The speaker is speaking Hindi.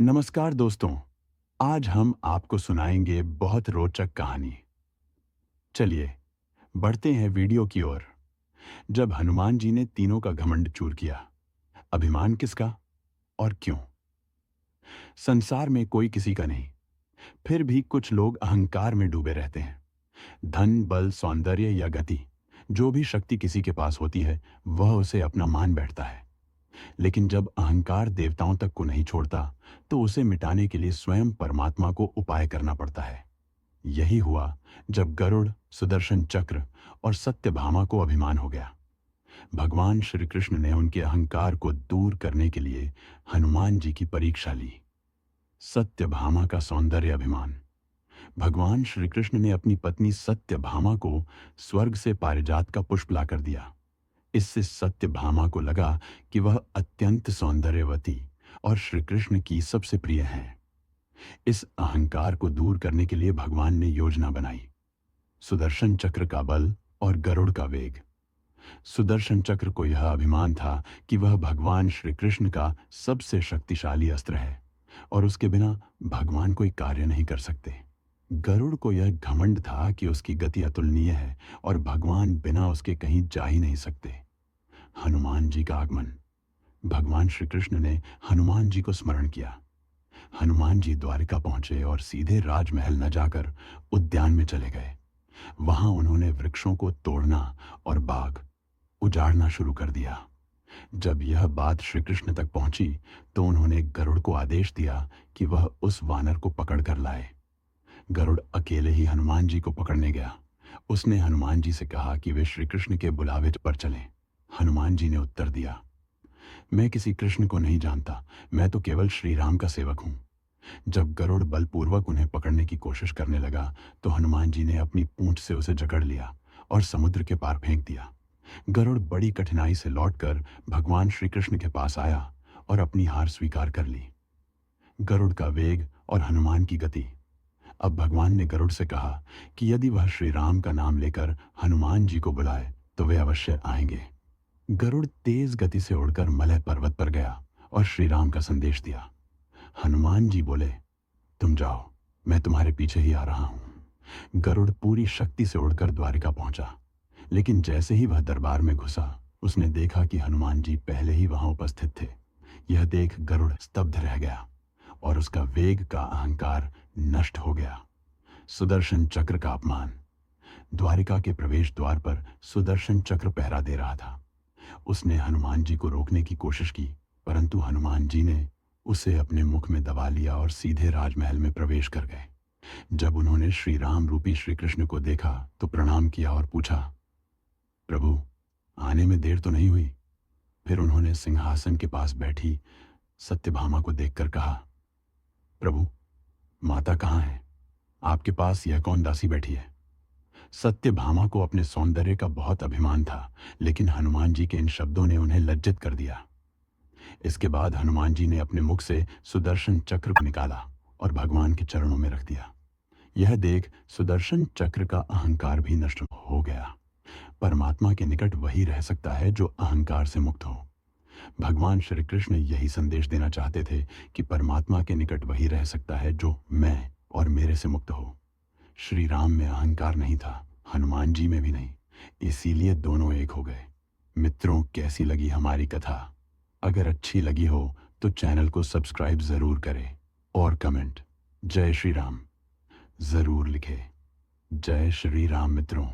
नमस्कार दोस्तों। आज हम आपको सुनाएंगे बहुत रोचक कहानी। चलिए बढ़ते हैं वीडियो की ओर। जब हनुमान जी ने तीनों का घमंड चूर किया, अभिमान किसका और क्यों? संसार में कोई किसी का नहीं, फिर भी कुछ लोग अहंकार में डूबे रहते हैं। धन, बल, सौंदर्य या गति, जो भी शक्ति किसी के पास होती है वह उसे अपना मान बैठता है। लेकिन जब अहंकार देवताओं तक को नहीं छोड़ता, तो उसे मिटाने के लिए स्वयं परमात्मा को उपाय करना पड़ता है। यही हुआ जब गरुड़, सुदर्शन चक्र और सत्यभामा को अभिमान हो गया। भगवान श्री कृष्ण ने उनके अहंकार को दूर करने के लिए हनुमान जी की परीक्षा ली। सत्यभामा का सौंदर्य अभिमान। भगवान श्री कृष्ण ने अपनी पत्नी सत्यभामा को स्वर्ग से पारिजात का पुष्प लाकर दिया। इससे सत्यभामा को लगा कि वह अत्यंत सौंदर्यवती और श्री कृष्ण की सबसे प्रिय हैं। इस अहंकार को दूर करने के लिए भगवान ने योजना बनाई। सुदर्शन चक्र का बल और गरुड़ का वेग। सुदर्शन चक्र को यह अभिमान था कि वह भगवान श्री कृष्ण का सबसे शक्तिशाली अस्त्र है और उसके बिना भगवान कोई कार्य नहीं कर सकते। गरुड़ को यह घमंड था कि उसकी गति अतुलनीय है और भगवान बिना उसके कहीं जा ही नहीं सकते। हनुमान जी का आगमन। भगवान श्री कृष्ण ने हनुमान जी को स्मरण किया। हनुमान जी द्वारिका पहुंचे और सीधे राजमहल न जाकर उद्यान में चले गए। वहां उन्होंने वृक्षों को तोड़ना और बाग उजाड़ना शुरू कर दिया। जब यह बात श्री कृष्ण तक पहुंची तो उन्होंने गरुड़ को आदेश दिया कि वह उस वानर को पकड़ कर लाए। गरुड़ अकेले ही हनुमान जी को पकड़ने गया। उसने हनुमान जी से कहा कि वे श्री कृष्ण के बुलावे पर चलें। हनुमान जी ने उत्तर दिया, मैं किसी कृष्ण को नहीं जानता, मैं तो केवल श्री राम का सेवक हूं। जब गरुड़ बलपूर्वक उन्हें पकड़ने की कोशिश करने लगा तो हनुमान जी ने अपनी पूंछ से उसे जकड़ लिया और समुद्र के पार फेंक दिया। गरुड़ बड़ी कठिनाई से लौटकर भगवान श्री कृष्ण के पास आया और अपनी हार स्वीकार कर ली। गरुड़ का वेग और हनुमान की गति। अब भगवान ने गरुड़ से कहा कि यदि वह श्री राम का नाम लेकर हनुमान जी को बुलाए तो वे अवश्य आएंगे। गरुड़ तेज गति से उड़कर मलय पर्वत पर गया और श्री राम का संदेश दिया। हनुमान जी बोले, तुम जाओ, मैं तुम्हारे पीछे ही आ रहा हूं। गरुड़ पूरी शक्ति से उड़कर द्वारिका पहुंचा, लेकिन जैसे ही वह दरबार में घुसा उसने देखा कि हनुमान जी पहले ही वहां उपस्थित थे। यह देख गरुड़ स्तब्ध रह गया और उसका वेग का अहंकार नष्ट हो गया। सुदर्शन चक्र का अपमान। द्वारिका के प्रवेश द्वार पर सुदर्शन चक्र पहरा दे रहा था। उसने हनुमान जी को रोकने की कोशिश की, परंतु हनुमान जी ने उसे अपने मुख में दबा लिया और सीधे राजमहल में प्रवेश कर गए। जब उन्होंने श्री राम रूपी श्री कृष्ण को देखा तो प्रणाम किया और पूछा, प्रभु, आने में देर तो नहीं हुई? फिर उन्होंने सिंहासन के पास बैठी सत्यभामा को देखकर कहा, प्रभु, माता कहाँ है? आपके पास यह कौन दासी बैठी है? सत्यभामा को अपने सौंदर्य का बहुत अभिमान था, लेकिन हनुमान जी के इन शब्दों ने उन्हें लज्जित कर दिया। इसके बाद हनुमान जी ने अपने मुख से सुदर्शन चक्र को निकाला और भगवान के चरणों में रख दिया। यह देख सुदर्शन चक्र का अहंकार भी नष्ट हो गया। परमात्मा के निकट वही रह सकता है जो अहंकार से मुक्त हो। भगवान श्री कृष्ण यही संदेश देना चाहते थे कि परमात्मा के निकट वही रह सकता है जो मैं और मेरे से मुक्त हो। श्री राम में अहंकार नहीं था, हनुमान जी में भी नहीं, इसीलिए दोनों एक हो गए। मित्रों, कैसी लगी हमारी कथा? अगर अच्छी लगी हो तो चैनल को सब्सक्राइब जरूर करें और कमेंट जय श्री राम जरूर लिखें। जय श्री राम मित्रों।